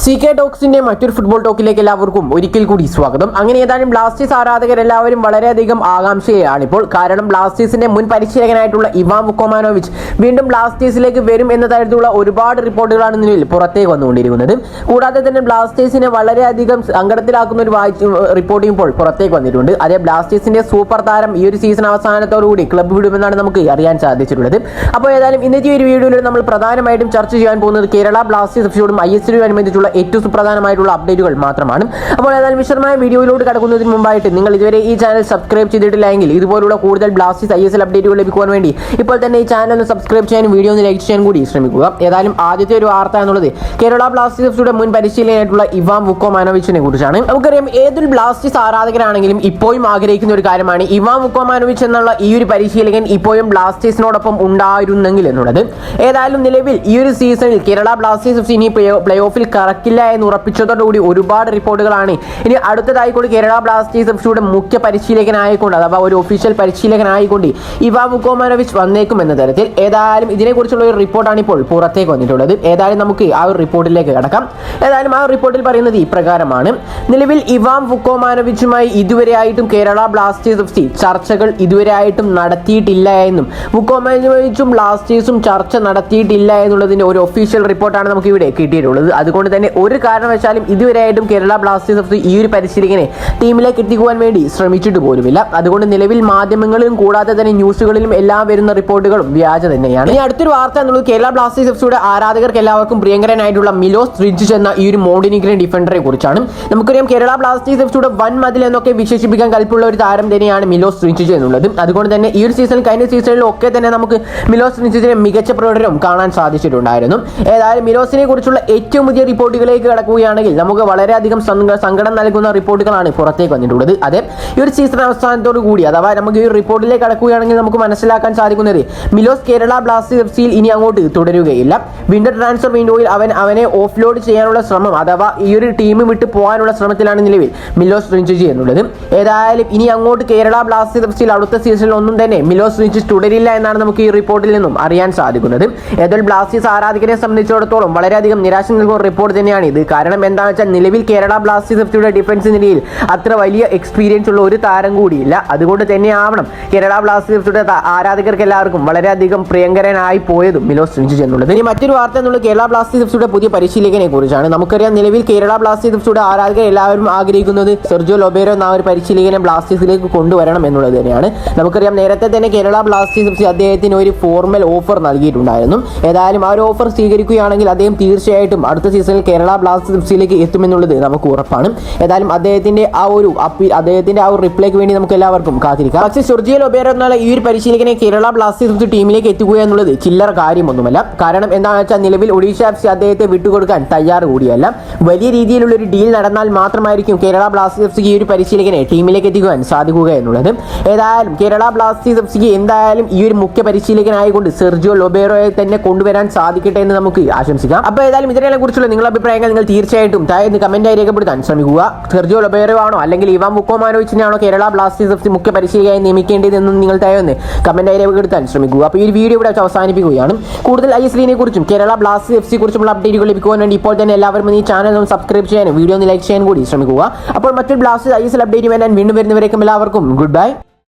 CK ടോക്സിന്റെ മറ്റൊരു football ടോക്കിലേക്ക് എല്ലാവർക്കും ഒരിക്കൽ കൂടി സ്വാഗതം. അങ്ങനെ ഏതാനും ബ്ലാസ്റ്റേഴ്സ് ആരാധകരെല്ലാവരും വളരെയധികം ആകാംക്ഷയാണ് ഇപ്പോൾ. കാരണം ബ്ലാസ്റ്റേഴ്സിന്റെ മുൻ പരിശീലകനായിട്ടുള്ള ഇവാൻ വുക്കോമാനോവിച്ച് വീണ്ടും ബ്ലാസ്റ്റേഴ്സിലേക്ക് വരും എന്ന തരത്തിലുള്ള ഒരുപാട് റിപ്പോർട്ടുകളാണ് നിലവിൽ പുറത്തേക്ക് വന്നുകൊണ്ടിരിക്കുന്നത്. കൂടാതെ തന്നെ ബ്ലാസ്റ്റേഴ്സിനെ വളരെയധികം സങ്കടത്തിലാക്കുന്ന ഒരു റിപ്പോർട്ടിംഗ് ഇപ്പോൾ പുറത്തേക്ക് വന്നിട്ടുണ്ട്. അതേ ബ്ലാസ്റ്റേഴ്സിന്റെ സൂപ്പർ താരം ഈ ഒരു സീസൺ അവസാനത്തോടുകൂടി ക്ലബ്ബ് വിടുമെന്നാണ് നമുക്ക് അറിയാൻ സാധിച്ചിട്ടുള്ളത്. അപ്പോൾ ഏതായാലും ഇന്നത്തെ ഒരു വീഡിയോയിൽ നമ്മൾ പ്രധാനമായിട്ടും ചർച്ച ചെയ്യാൻ പോകുന്നത് കേരള ബ്ലാസ്റ്റേഴ്സ് എഫ്സിയോടും ISL അനുബന്ധിച്ചുള്ള ഏറ്റവും സുപ്രധാനമായിട്ടുള്ള അപ്ഡേറ്റുകൾ മാത്രമാണ്. അപ്പോൾ ഏതായാലും വിശദമായ വീഡിയോയിലോട്ട് കടക്കുന്നതിന് മുമ്പായിട്ട് നിങ്ങൾ ഇതുവരെ ഈ ചാനൽ സബ്സ്ക്രൈബ് ചെയ്തിട്ടില്ലെങ്കിൽ ഇതുപോലുള്ള കൂടുതൽ ബ്ലാസ്റ്റേഴ്സ് ISL അപ്ഡേറ്റുകൾ ലഭിക്കുവാൻ വേണ്ടി ഇപ്പോൾ തന്നെ ഈ ചാനൽ ഒന്ന് സബ്സ്ക്രൈബ് ചെയ്യാനും വീഡിയോ ഒന്ന് ലൈക്ക് ചെയ്യാൻ കൂടി ശ്രമിക്കുക. ഏതായാലും ആദ്യത്തെ ഒരു വാർത്ത എന്നുള്ളത് കേരള ബ്ലാസ്റ്റേഴ്സിന്റെ മുൻ പരിശീലകനായിട്ടുള്ള ഇവാൻ വുക്കോമാനോവിച്ചിനെ കുറിച്ചാണ്. നമുക്കറിയാം ഏതൊരു ബ്ലാസ്റ്റേഴ്സ് ആരാധകരാണെങ്കിലും ഇപ്പോഴും ആഗ്രഹിക്കുന്ന ഒരു കാര്യമാണ് ഇവാൻ വുക്കോമാനോവിച്ച് എന്നുള്ള ഈ ഒരു പരിശീലകൻ ഇപ്പോഴും ബ്ലാസ്റ്റേഴ്സിനോടൊപ്പം ഉണ്ടായിരുന്നെങ്കിൽ എന്നുള്ളത്. ഏതായാലും നിലവിൽ ഈ ഒരു സീസണിൽ കേരള ബ്ലാസ്റ്റേഴ്സ് ഇനി പ്ലേ ഓഫിൽ കറക്കില്ല എന്ന് ഉറപ്പിച്ചതോടുകൂടി ഒരുപാട് റിപ്പോർട്ടുകളാണ് ഇനി അടുത്തതായിക്കൊണ്ട് കേരള ബ്ലാസ്റ്റേഴ്സ് എഫ്സിയുടെ മുഖ്യ പരിശീലകനായിക്കൊണ്ട് അഥവാ ഒരു ഒഫീഷ്യൽ പരിശീലകനായിക്കൊണ്ട് ഇവാൻ വുക്കോമാനോവിച്ച് വന്നേക്കും എന്ന തരത്തിൽ. ഏതായാലും ഇതിനെക്കുറിച്ചുള്ള ഒരു റിപ്പോർട്ടാണ് ഇപ്പോൾ പുറത്തേക്ക് വന്നിട്ടുള്ളത്. ഏതായാലും നമുക്ക് ആ ഒരു റിപ്പോർട്ടിലേക്ക് കടക്കാം. ഏതായാലും ആ റിപ്പോർട്ടിൽ പറയുന്നത് ഇപ്രകാരമാണ്: നിലവിൽ ഇവാൻ വുക്കോമാനോവിച്ചുമായി ഇതുവരെയായിട്ടും കേരള ബ്ലാസ്റ്റേഴ്സ് എഫ്സി ചർച്ചകൾ ഇതുവരെയായിട്ടും നടത്തിയിട്ടില്ല എന്നും വുക്കോമാനോവിച്ചും ബ്ലാസ്റ്റേഴ്സും ചർച്ച നടത്തിയിട്ടില്ല എന്നുള്ളതിന്റെ ഒരു ഒഫീഷ്യൽ റിപ്പോർട്ടാണ് നമുക്ക് ഇവിടെ കിട്ടിയിട്ടുള്ളത്. അതുകൊണ്ട് തന്നെ ഒരു കാരണവശാലും ഇതുവരെയായിട്ടും കേരള ബ്ലാസ്റ്റേഴ്സ് എഫ്സി ഈ ഒരു പരിശീലകനെ ടീമിലേക്ക് എത്തിക്കുവാൻ വേണ്ടി ശ്രമിച്ചിട്ട് പോലുമില്ല. അതുകൊണ്ട് നിലവിൽ മാധ്യമങ്ങളിലും കൂടാതെ തന്നെ ന്യൂസുകളിലും എല്ലാം വരുന്ന റിപ്പോർട്ടുകളും വ്യാജ തന്നെയാണ്. ഇനി അടുത്തൊരു വാർത്ത എന്നുള്ളത് കേരള ബ്ലാസ്റ്റേഴ്സ് എഫ്സിയുടെ ആരാധകർക്ക് എല്ലാവർക്കും പ്രിയങ്കരനായിട്ടുള്ള മിലോസ് റിഞ്ചിച്ച് എന്ന ഈ ഒരു മോണ്ടിനിഗ്രൻ ഡിഫൻഡറെ കുറിച്ചാണ്. നമുക്കറിയാം കേരള ബ്ലാസ്റ്റേഴ്സ് എഫ്സിയുടെ വൻ മതിൽ എന്നൊക്കെ വിശേഷിപ്പിക്കാൻ കൽപ്പുള്ള ഒരു താരം തന്നെയാണ് മിലോസ് റിഞ്ചിച്ച് എന്നുള്ളത്. അതുകൊണ്ട് തന്നെ ഈ ഒരു സീസണിൽ കഴിഞ്ഞ സീസണിലും ഒക്കെ തന്നെ നമുക്ക് മിലോസ് റിഞ്ചിച്ചിന്റെ മികച്ച പ്രകടനം കാണാൻ സാധിച്ചിട്ടുണ്ടായിരുന്നു. ഏതായാലും മിലോസിനെ കുറിച്ചുള്ള ഏറ്റവും പുതിയ റിപ്പോർട്ടുകളിലേക്ക് കടക്കുകയാണെങ്കിൽ നമുക്ക് വളരെയധികം സങ്കടം നൽകുന്ന റിപ്പോർട്ടുകളാണ് പുറത്തേക്ക് വന്നിട്ടുള്ളത്. അതെ, ഈ ഒരു സീസൺ അവസാനത്തോടു കൂടി അഥവാ നമുക്ക് ഈ റിപ്പോർട്ടിലേക്ക് കടക്കുകയാണെങ്കിൽ നമുക്ക് മനസ്സിലാക്കാൻ സാധിക്കുന്നത് മിലോസ് കേരള ബ്ലാസ്റ്റേഴ്സ് എഫ്സിയിൽ ഇനി അങ്ങോട്ട് തുടരുകയില്ല. വിന്റർ ട്രാൻസ്ഫർ വിൻഡോയിൽ അവനെ ഓഫ് ലോഡ് ചെയ്യാനുള്ള ശ്രമം അഥവാ ഈ ഒരു ടീം വിട്ട് പോകാനുള്ള ശ്രമത്തിലാണ് നിലവിൽ മിലോസ് റിഞ്ചിച്ച് എന്നുള്ളത്. ഏതായാലും ഇനി അങ്ങോട്ട് കേരള ബ്ലാസ്റ്റേഴ്സ് എഫ്സിയിൽ അടുത്ത സീസണിൽ ഒന്നും തന്നെ മിലോസ് റിഞ്ചിച്ച് തുടരില്ല എന്നാണ് നമുക്ക് ഈ റിപ്പോർട്ടിൽ നിന്നും അറിയാൻ സാധിക്കുന്നത്. ഏതായാലും ബ്ലാസ്റ്റേഴ്സ് ആരാധകരെ സംബന്ധിച്ചിടത്തോളം വളരെയധികം നിരാശ നൽകുന്ന റിപ്പോർട്ട് തന്നെയാണ് ഇത്. കാരണം എന്താണെന്ന് വെച്ചാൽ നിലവിൽ കേരള ബ്ലാസ്റ്റേഴ്സ് എഫ്സിയുടെ ഡിഫൻസ് നിലയിൽ അത്ര വലിയ എക്സ്പീരിയൻസ് ഉള്ള ഒരു താരം കൂടിയില്ല. അതുകൊണ്ട് തന്നെ ആവണം കേരള ബ്ലാസ്റ്റേഴ്സ് എഫ്സിയുടെ ആരാധകർക്ക് എല്ലാവർക്കും വളരെയധികം പ്രിയങ്കരനായി പോയതും മിലോസ് റിഞ്ചിച്ച് എന്നുള്ളത്. ഇനി മറ്റൊരു വാർത്ത എന്നുള്ളത് കേരള ബ്ലാസ്റ്റേഴ്സ് എഫ്സിയുടെ പുതിയ പരിശീലകനെ കുറിച്ചാണ്. നമുക്കറിയാം നിലവിൽ കേരള ബ്ലാസ്റ്റേഴ്സ് എഫ്സിയുടെ ആരാധകർ എല്ലാവരും ആഗ്രഹിക്കുന്നത് സെർജിയോ ലൊബേരോ എന്ന ഒരു പരിശീലകനെ ബ്ലാസ്റ്റേഴ്സിലേക്ക് കൊണ്ടുവരണം എന്നുള്ളത് തന്നെയാണ്. നമുക്കറിയാം നേരത്തെ തന്നെ കേരള ബ്ലാസ്റ്റേഴ്സ് എഫ്സി അദ്ദേഹത്തിന് ഒരു ഫോർമൽ ഓഫർ നൽകിയിട്ടുണ്ടായിരുന്നു. ഏതായാലും ആ ഒരു ഓഫർ സ്വീകരിക്കുകയാണെങ്കിൽ അദ്ദേഹം തീർച്ചയായിട്ടും അടുത്ത സീസണിൽ കേരള ബ്ലാസ്റ്റേഴ്സ് എഫ്സിയിലേക്ക് എത്തുമെന്നുള്ളത് നമുക്ക് ഉറപ്പാണ്. ഏതായാലും അദ്ദേഹത്തിന്റെ ആ ഒരു റിപ്ലൈക്ക് വേണ്ടി നമുക്ക് എല്ലാവർക്കും കാത്തിരിക്കാം. പക്ഷേ സെർജിയോ ലൊബേരോ എന്നുള്ള ഈ ഒരു പരിശീലകനെ കേരള ബ്ലാസ്റ്റേഴ്സ് എഫ്സി ടീമിലേക്ക് എത്തിക്കുക എന്നുള്ളത് ചില്ലറ കാര്യമൊന്നുമല്ല. കാരണം എന്താണെന്ന് വെച്ചാൽ നിലവിൽ ഒഡീഷ എഫ്സി അദ്ദേഹത്തെ വിട്ടുകൊടുക്കാൻ തയ്യാറ് കൂടിയല്ല. വലിയ രീതിയിലുള്ള ഒരു ഡീൽ നടന്നാൽ മാത്രമായിരിക്കും കേരള ബ്ലാസ്റ്റേഴ്സ് എഫ്സിക്ക് ഈ ഒരു പരിശീലകനെ ടീമിലേക്ക് എത്തിക്കുവാൻ സാധിക്കുക എന്നുള്ളത്. ഏതായാലും കേരള ബ്ലാസ്റ്റേഴ്സ് എഫ്സിക്ക് എന്തായാലും ഈ ഒരു മുഖ്യ പരിശീലകനായിക്കൊണ്ട് സെർജിയോ ലൊബേരോയെ തന്നെ കൊണ്ടുവരാൻ സാധിക്കട്ടെ എന്ന് നമുക്ക് ആശംസിക്കാം. അപ്പോൾ ഏതായാലും ഇതിനെ കുറിച്ചുള്ള നിങ്ങളുടെ അഭിപ്രായങ്ങൾ നിങ്ങൾ തീർച്ചയായിട്ടും താഴെ കമന്റായി രേഖപ്പെടുത്താൻ ശ്രമിക്കുക. സെർജിയോ ലൊബേരോ ആണോ അല്ലെങ്കിൽ ഇവാൻ വുക്കോമാനോവിച്ചിനെയാണോ കേരള ബ്ലാസ്റ്റേഴ്സ് എഫ്സി മുഖ്യ പരിശീലകനായി നിയമിക്കേണ്ടതെന്നും നിങ്ങൾ താഴെ കമന്റായി രേഖപ്പെടുത്താൻ ശ്രമിക്കുക. അപ്പോൾ ഈ വീഡിയോ ഇവിടെ അവസാനിപ്പിക്കുകയാണ്. കൂടുതൽ ISL കുറിച്ചും കേരള ബ്ലാസ്റ്റേഴ്സ് എഫ്സി കുറിച്ചുള്ള അപ്ഡേറ്റുകൾ ലഭിക്കുവാൻ വേണ്ടി ഇപ്പോൾ തന്നെ എല്ലാവരും ഈ ചാനൽ ഒന്ന് സബ്സ്ക്രൈബ് ചെയ്യാനും വീഡിയോ ഒന്ന് ലൈക്ക് ചെയ്യാൻ കൂടി ശ്രമിക്കുക. അപ്പോൾ മറ്റൊരു ബ്ലാസ്റ്റേഴ്സ് ISL അപ്ഡേറ്റ് ഞാൻ വീണ്ടും വരുന്നവരേക്കും എല്ലാവർക്കും ഗുഡ് ബൈ.